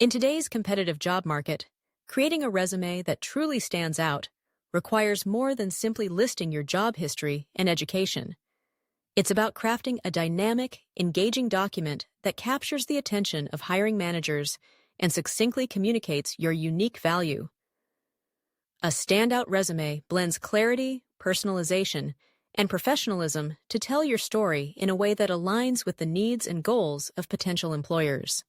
In today's competitive job market, creating a resume that truly stands out requires more than simply listing your job history and education. It's about crafting a dynamic, engaging document that captures the attention of hiring managers and succinctly communicates your unique value. A standout resume blends clarity, personalization, and professionalism to tell your story in a way that aligns with the needs and goals of potential employers.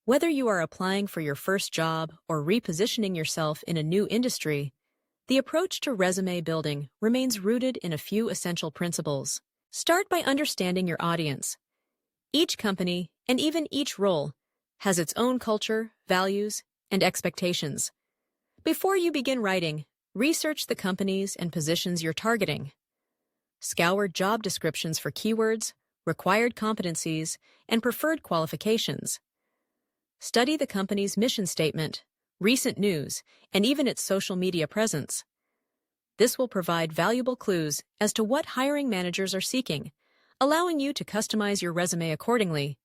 Whether you are applying for your first job or repositioning yourself in a new industry, the approach to resume building remains rooted in a few essential principles. Start by understanding your audience. Each company, and even each role, has its own culture, values, and expectations. Before you begin writing, research the companies and positions you're targeting. Scour job descriptions for keywords, required competencies, and preferred qualifications. Study the company's mission statement, recent news, and even its social media presence. This will provide valuable clues as to what hiring managers are seeking, allowing you to customize your resume accordingly.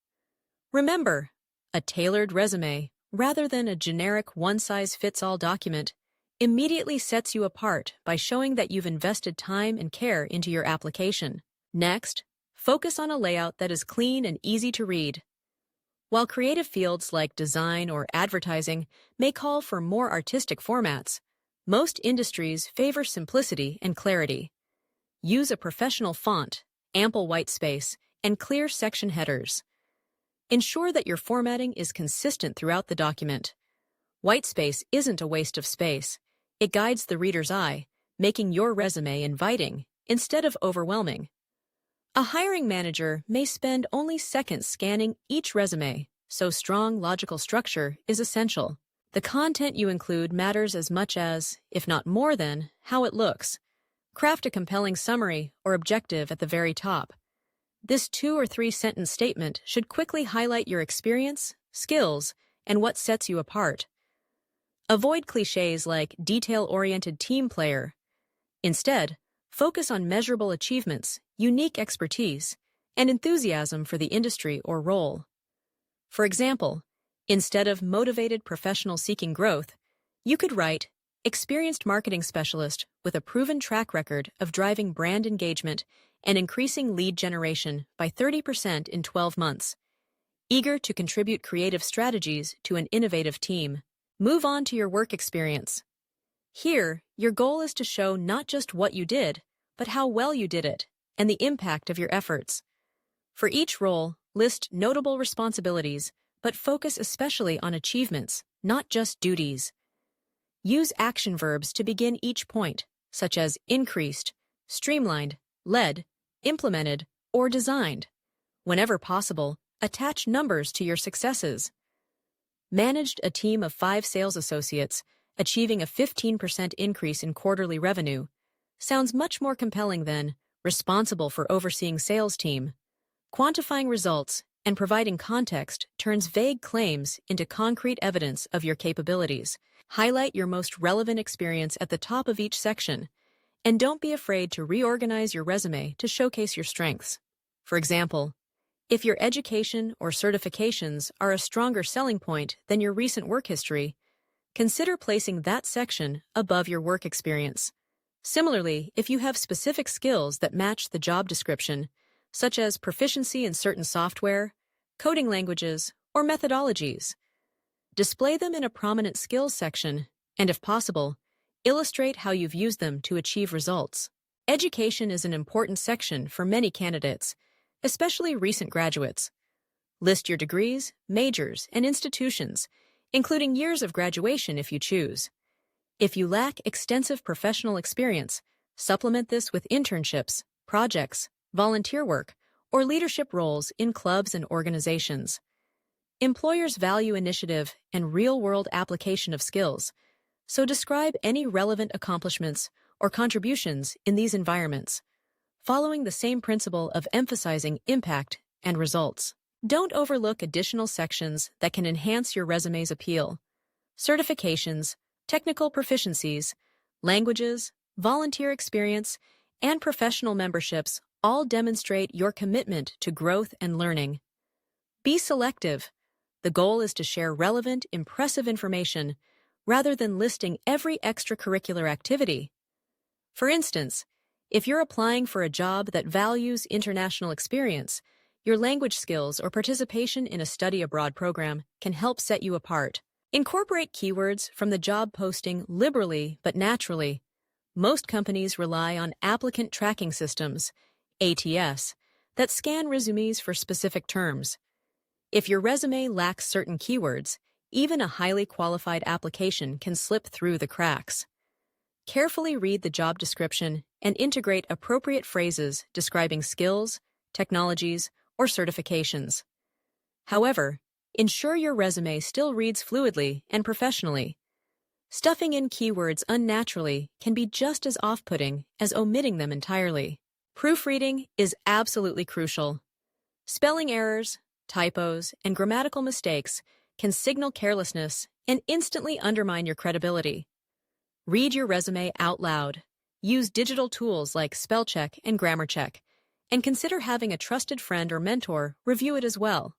Remember, a tailored resume, rather than a generic one-size-fits-all document, immediately sets you apart by showing that you've invested time and care into your application. Next, focus on a layout that is clean and easy to read. While creative fields like design or advertising may call for more artistic formats, most industries favor simplicity and clarity. Use a professional font, ample white space, and clear section headers. Ensure that your formatting is consistent throughout the document. White space isn't a waste of space. It guides the reader's eye, making your resume inviting instead of overwhelming. A hiring manager may spend only seconds scanning each resume, so strong logical structure is essential. The content you include matters as much as, if not more than, how it looks. Craft a compelling summary or objective at the very top. This 2- or 3-sentence statement should quickly highlight your experience, skills, and what sets you apart. Avoid cliches like detail-oriented team player. Instead, focus on measurable achievements, unique expertise, and enthusiasm for the industry or role. For example, instead of motivated professional seeking growth, you could write experienced marketing specialist with a proven track record of driving brand engagement and increasing lead generation by 30% in 12 months. Eager to contribute creative strategies to an innovative team. Move on to your work experience. Here, your goal is to show not just what you did, but how well you did it, and the impact of your efforts. For each role, list notable responsibilities, but focus especially on achievements, not just duties. Use action verbs to begin each point, such as increased, streamlined, led, implemented, or designed. Whenever possible, attach numbers to your successes. Managed a team of 5 sales associates, achieving a 15% increase in quarterly revenue, sounds much more compelling than responsible for overseeing sales team. Quantifying results and providing context turns vague claims into concrete evidence of your capabilities. Highlight your most relevant experience at the top of each section, and don't be afraid to reorganize your resume to showcase your strengths. For example, if your education or certifications are a stronger selling point than your recent work history, consider placing that section above your work experience. Similarly, if you have specific skills that match the job description, such as proficiency in certain software, coding languages, or methodologies, display them in a prominent skills section, and if possible, illustrate how you've used them to achieve results. Education is an important section for many candidates, especially recent graduates. List your degrees, majors, and institutions, including years of graduation if you choose. If you lack extensive professional experience, supplement this with internships, projects, volunteer work, or leadership roles in clubs and organizations. Employers value initiative and real-world application of skills, so describe any relevant accomplishments or contributions in these environments, following the same principle of emphasizing impact and results. Don't overlook additional sections that can enhance your resume's appeal. Certifications, technical proficiencies, languages, volunteer experience, and professional memberships all demonstrate your commitment to growth and learning. Be selective. The goal is to share relevant, impressive information rather than listing every extracurricular activity. For instance, if you're applying for a job that values international experience, your language skills or participation in a study abroad program can help set you apart. Incorporate keywords from the job posting liberally but naturally. Most companies rely on applicant tracking systems, ATS, that scan resumes for specific terms. If your resume lacks certain keywords, even a highly qualified application can slip through the cracks. Carefully read the job description and integrate appropriate phrases describing skills, technologies, or certifications. However, ensure your resume still reads fluidly and professionally. Stuffing in keywords unnaturally can be just as off-putting as omitting them entirely. Proofreading is absolutely crucial. Spelling errors, typos, and grammatical mistakes can signal carelessness and instantly undermine your credibility. Read your resume out loud. Use digital tools like spell check and grammar check, and consider having a trusted friend or mentor review it as well.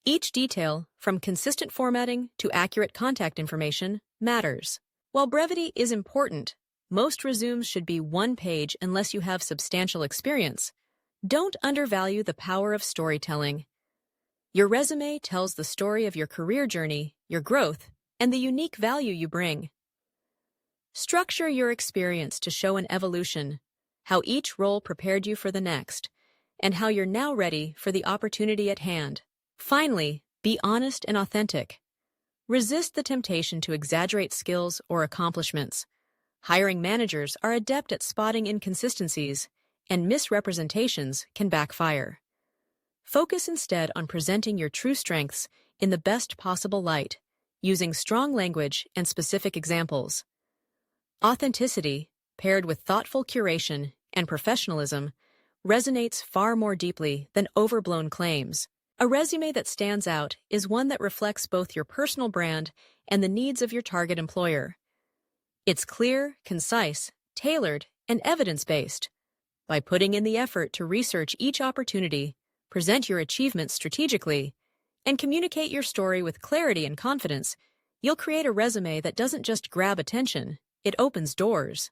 Each detail, from consistent formatting to accurate contact information, matters. While brevity is important, most resumes should be one page unless you have substantial experience. Don't undervalue the power of storytelling. Your resume tells the story of your career journey, your growth, and the unique value you bring. Structure your experience to show an evolution, how each role prepared you for the next, and how you're now ready for the opportunity at hand. Finally, be honest and authentic. Resist the temptation to exaggerate skills or accomplishments. Hiring managers are adept at spotting inconsistencies, and misrepresentations can backfire. Focus instead on presenting your true strengths in the best possible light, using strong language and specific examples. Authenticity, paired with thoughtful curation and professionalism, resonates far more deeply than overblown claims. A resume that stands out is one that reflects both your personal brand and the needs of your target employer. It's clear, concise, tailored, and evidence-based. By putting in the effort to research each opportunity, present your achievements strategically, and communicate your story with clarity and confidence, you'll create a resume that doesn't just grab attention, it opens doors.